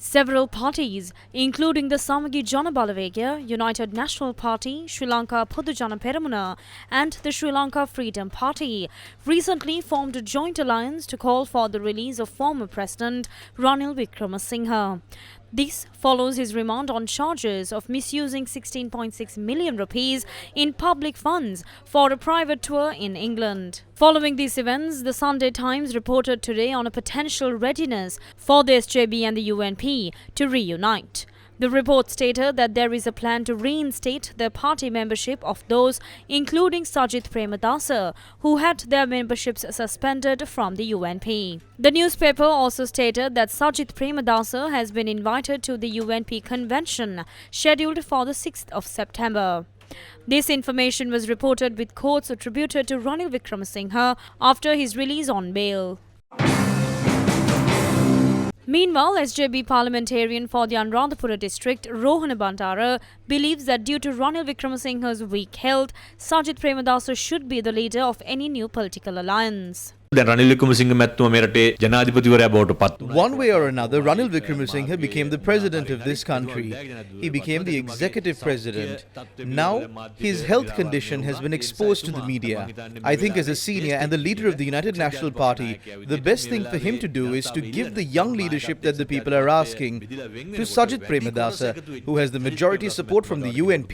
Several parties, including the Samagi Jana Balawegya, United National Party, Sri Lanka Podujana Peramuna and the Sri Lanka Freedom Party, recently formed a joint alliance to call for the release of former President Ranil Wickremesinghe. This follows his remand on charges of misusing 16.6 million rupees in public funds for a private tour in England. Following these events, the Sunday Times reported today on a potential readiness for the SJB and the UNP to reunite. The report stated that there is a plan to reinstate the party membership of those, including Sajith Premadasa, who had their memberships suspended from the UNP. The newspaper also stated that Sajith Premadasa has been invited to the UNP convention scheduled for the 6th of September. This information was reported with quotes attributed to Ranil Wickremesinghe after his release on bail. Meanwhile, SJB parliamentarian for the Anuradhapura district, Rohana Bandara, believes that due to Ranil Wickremesinghe's weak health, Sajith Premadasa should be the leader of any new political alliance. One way or another, Ranil Wickremesinghe became the president of this country. He became the executive president. Now, his health condition has been exposed to the media. I think as a senior and the leader of the United National Party, the best thing for him to do is to give the young leadership that the people are asking to Sajith Premadasa, who has the majority support from the UNP.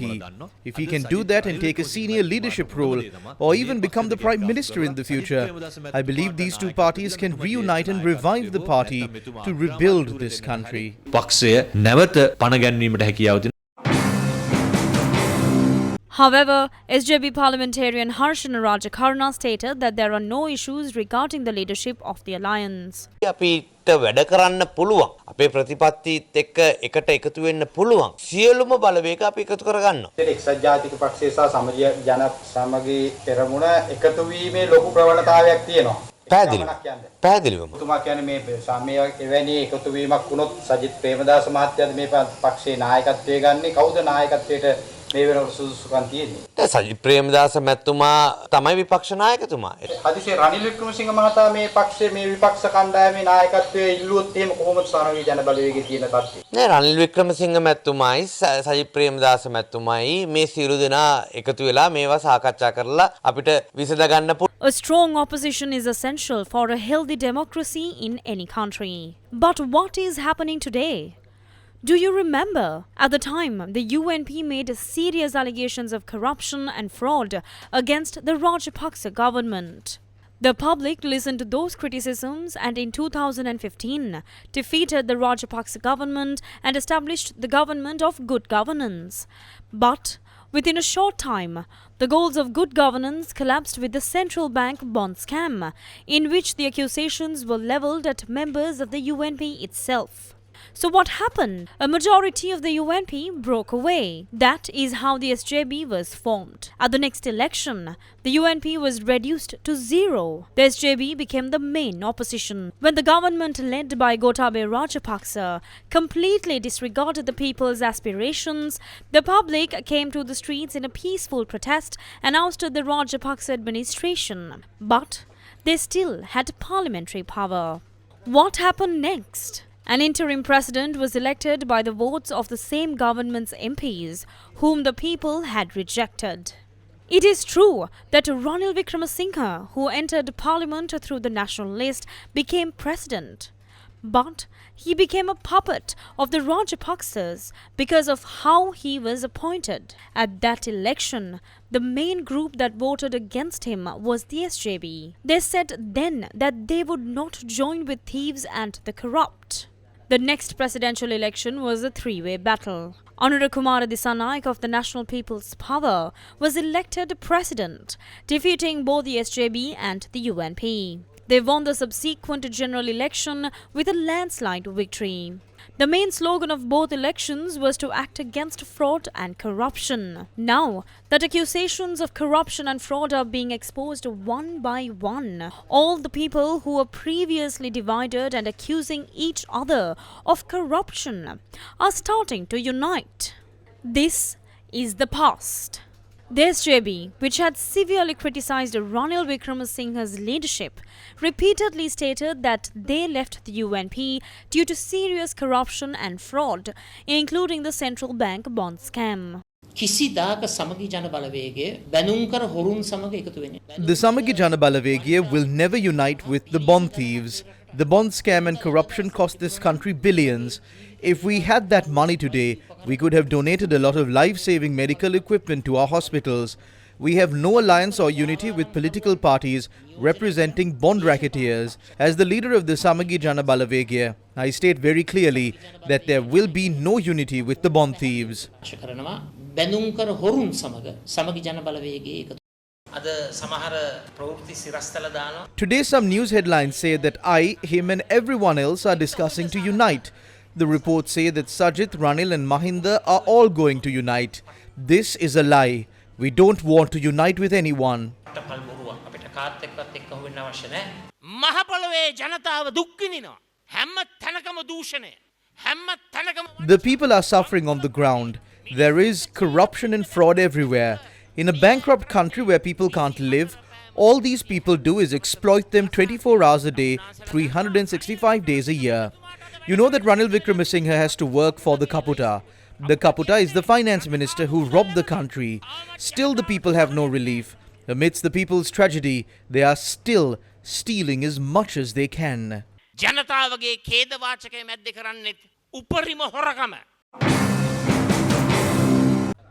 If he can do that and take a senior leadership role, or even become the Prime Minister in the future, I believe these two parties can reunite and revive the party to rebuild this country. However, SJB parliamentarian Harshana Rajakarna stated that there are no issues regarding the leadership of the alliance. වැඩ කරන්න පුළුවන්. අපේ ප්‍රතිපත්තිත් එක්ක එකට එකතු වෙන්න පුළුවන්. සියලුම බලවේග අපි එකතු කරගන්නවා. එක්සත් ජාතික පක්ෂය සහ සමගි පෙරමුණ එකතු වීමේ ලොකු ප්‍රවණතාවයක් තියෙනවා. පැහැදිලිවම. ඔබතුමා කියන්නේ මේ එවැනි එකතු වීමක් වුණොත් සජිත් ප්‍රේමදාස මහත්තයාද මේ පක්ෂයේ නායකත්වයේ ගන්නේ කවුද නායකත්වයට මේ වෙනකොට සුදුසුකම් තියෙන්නේ? සජිත් ප්‍රේමදාස මැතිතුමා තමයි විපක්ෂ නායකතුමා. හදිසියේ රනිල් වික්‍රමසිංහ මහතා මේ පක්ෂයේ මේ විපක්ෂ කණ්ඩායමේ නායකත්වයේ ඉල්ලුවොත් එහෙම කොහොමද සමගි ජන බලවේගයේ තියෙන තත්ත්වය? නෑ රනිල් වික්‍රමසිංහ මැතිතුමායි සජිත් ප්‍රේමදාස මැතිතුමායි මේ සියලු දෙනා එකතු වෙලා මේවා සාකච්ඡා කරලා අපිට විසඳ ගන්න පුළුවන්. A strong opposition is essential for a healthy democracy in any country. But what is happening today? Do you remember? At the time, the UNP made serious allegations of corruption and fraud against the Rajapaksa government. The public listened to those criticisms and in 2015 defeated the Rajapaksa government and established the government of good governance. But within a short time, the goals of good governance collapsed with the central bank bond scam, in which the accusations were levelled at members of the UNP itself. So what happened? A majority of the UNP broke away. That is how the SJB was formed. At the next election, the UNP was reduced to zero. The SJB became the main opposition. When the government led by Gotabaya Rajapaksa completely disregarded the people's aspirations, the public came to the streets in a peaceful protest and ousted the Rajapaksa administration. But they still had parliamentary power. What happened next? An interim president was elected by the votes of the same government's MPs, whom the people had rejected. It is true that Ranil Wickremesinghe, who entered parliament through the national list, became president. But he became a puppet of the Rajapaksas because of how he was appointed. At that election, the main group that voted against him was the SJB. They said then that they would not join with thieves and the corrupt. The next presidential election was a three-way battle. Anura Kumara Disanaik of the National People's Power was elected president, defeating both the SJB and the UNP. They won the subsequent general election with a landslide victory. The main slogan of both elections was to act against fraud and corruption. Now that accusations of corruption and fraud are being exposed one by one, all the people who were previously divided and accusing each other of corruption are starting to unite. This is the past. The SJB, which had severely criticized Ranil Wickremesinghe's leadership, repeatedly stated that they left the UNP due to serious corruption and fraud, including the central bank bond scam. කිසිදාක සමගි ජන බලවේගය බැනුම්කර හොරුන් සමග එකතු වෙන්නේ. The Samagi Jana Balavegya will never unite with the bond thieves. The bond scam and corruption cost this country billions. If we had that money today, we could have donated a lot of life-saving medical equipment to our hospitals. We have no alliance or unity with political parties representing bond racketeers. As the leader of the Samagi Jana Balavegya, I state very clearly that there will be no unity with the bond thieves. බැනුම්කර හොරුන් සමග සමගි ජන බලවේගයේ එකතු. අද සමහර ප්‍රවෘත්ති සිරස්තල දානවා. Today some news headlines say that I, him and everyone else are discussing to unite. The reports say that Sajith, Ranil and Mahinda are all going to unite. This is a lie. We don't want to unite with anyone. පල් බොරුවක් අපිට කාත් එක්කත් එක්ක හොවෙන්න අවශ්‍ය නැහැ. මහ පොළවේ ජනතාව දුක් විඳිනවා. හැම තැනකම දූෂණය. හැම තැනකම The people are suffering on the ground. There is corruption and fraud everywhere. In a bankrupt country where people can't live, all these people do is exploit them 24 hours a day, 365 days a year. You know that Ranil Wickremesinghe has to work for the Kaputa. The Kaputa is the finance minister who robbed the country. Still the people have no relief. Amidst the people's tragedy, they are still stealing as much as they can. ජනතාවගේ ඛේදවාචකය මැද්දේ කරන්නේත් උපරිම හොරකම.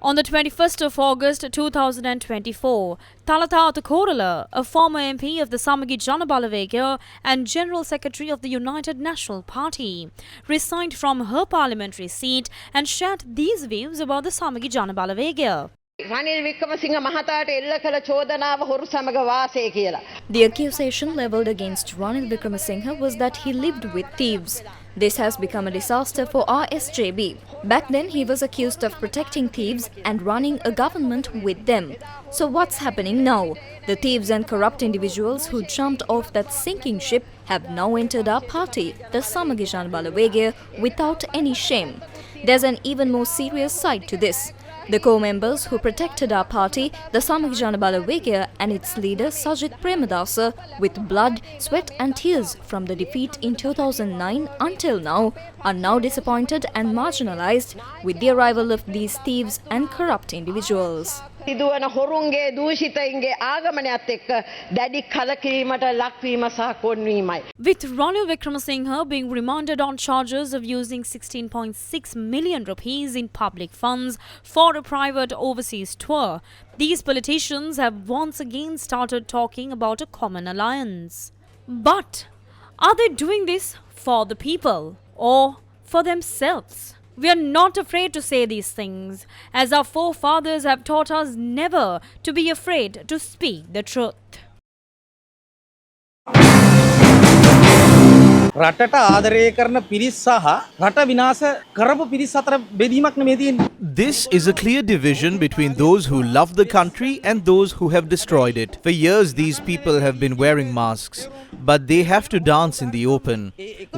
On the 21st of August 2024, Talatha Korala, a former MP of the Samagi Jana Balavegya and General Secretary of the United National Party, resigned from her parliamentary seat and shared these views about the Samagi Jana Balavegya. Ranil Wickremesinghe මහතාට එල්ල කළ චෝදනාව හොරු සමග වාසය කියලා. The accusation leveled against Ranil Wickremesinghe was that he lived with thieves. This has become a disaster for our SJB. Back then, he was accused of protecting thieves and running a government with them. So what's happening now? The thieves and corrupt individuals who jumped off that sinking ship have now entered our party, the Samagi Jana Balavegya, without any shame. There's an even more serious side to this. The co-members who protected our party, the Samagi Jana Balavegya and its leader Sajith Premadasa, with blood, sweat and tears from the defeat in 2009 until now, are now disappointed and marginalized with the arrival of these thieves and corrupt individuals. සිදුවන හොරුන්ගේ දූෂිතයින්ගේ ආගමනයත් එක්ක දැඩි කලකිරීමට ලක්වීම සහ කොන්වීමයි. With Ranil Wickremesinghe being remanded on charges of using 16.6 million rupees in public funds for a private overseas tour, these politicians have once again started talking about a common alliance. But are they doing this for the people or for themselves? We are not afraid to say these things, as our forefathers have taught us never to be afraid to speak the truth. රටට ආදරය කරන පිරිස් සහ රට විනාශ කරපු පිරිස් අතර බෙදීමක් නෙමෙයි තියෙන්නේ. This is a clear division between those who love the country and those who have destroyed it. For years, these people have been wearing masks, but they have to dance in the open.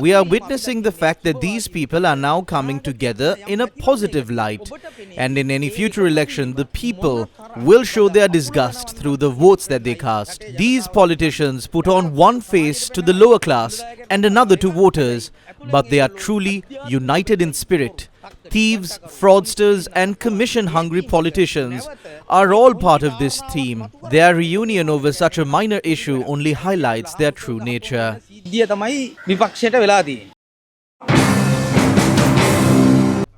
We are witnessing the fact that these people are now coming together in a positive light. And in any future election, the people will show their disgust through the votes that they cast. These politicians put on one face to the lower class and another to voters, but they are truly united in spirit. Thieves, fraudsters and commission-hungry politicians are all part of this theme. Their reunion over such a minor issue only highlights their true nature. සිද්ධිය තමයි විපක්ෂයට වෙලා තියෙන්නේ.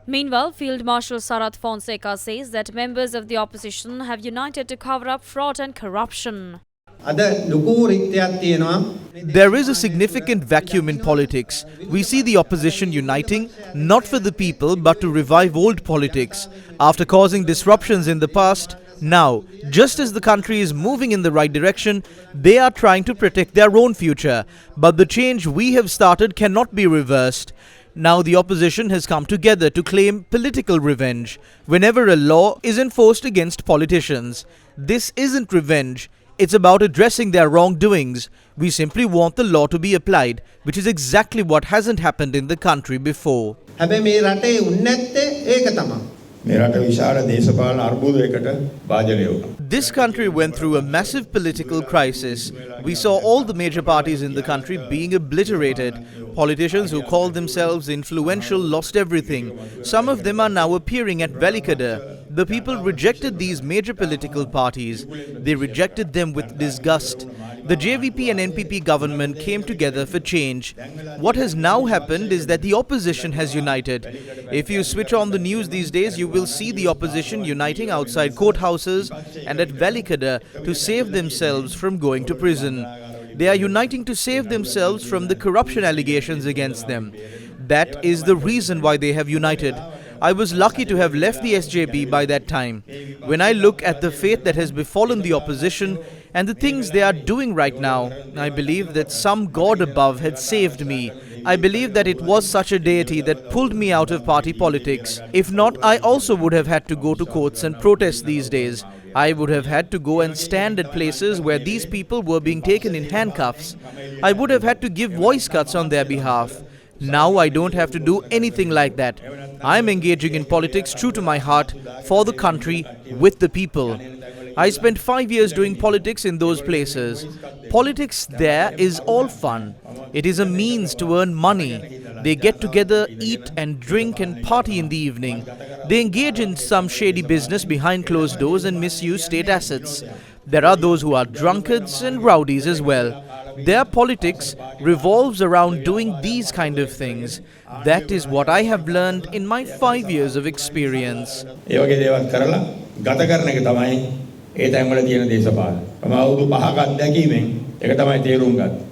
Meanwhile, Field Marshal Sarath Fonseca says that members of the opposition have united to cover up fraud and corruption. There is a significant vacuum in politics. We see the opposition uniting, not for the people, but to revive old politics. After causing disruptions in the past, now, just as the country is moving in the right direction, they are trying to protect their own future. But the change we have started cannot be reversed. Now the opposition has come together to claim political revenge whenever a law is enforced against politicians. This isn't revenge. It's about addressing their wrongdoings. We simply want the law to be applied, which is exactly what hasn't happened in the country before. This country went through a massive political crisis. We saw all the major parties in the country being obliterated. Politicians who called themselves influential lost everything. Some of them are now appearing at Velikada. The people rejected these major political parties. They rejected them with disgust. The JVP and NPP government came together for change. What has now happened is that the opposition has united. If you switch on the news these days, you will see the opposition uniting outside courthouses and at Velikada to save themselves from going to prison. They are uniting to save themselves from the corruption allegations against them. That is the reason why they have united. I was lucky to have left the SJP by that time. When I look at the fate that has befallen the opposition and the things they are doing right now, I believe that some God above had saved me. I believe that it was such a deity that pulled me out of party politics. If not, I also would have had to go to courts and protest these days. I would have had to go and stand at places where these people were being taken in handcuffs. I would have had to give voice cuts on their behalf. Now I don't have to do anything like that. I'm engaging in politics true to my heart, for the country, with the people. I spent 5 years doing politics in those places. Politics there is all fun. It is a means to earn money. They get together, eat and drink and party in the evening. They engage in some shady business behind closed doors and misuse state assets. There are those who are drunkards and rowdies as well. Their politics revolves around doing these kind of things. That is what I have learned in my 5 years of experience. ඒ තැන්වල තියෙන දේශපාලන. මම අවුරුදු 5ක් අත්දැකීමෙන් ඒක තමයි තේරුම් ගත්තේ.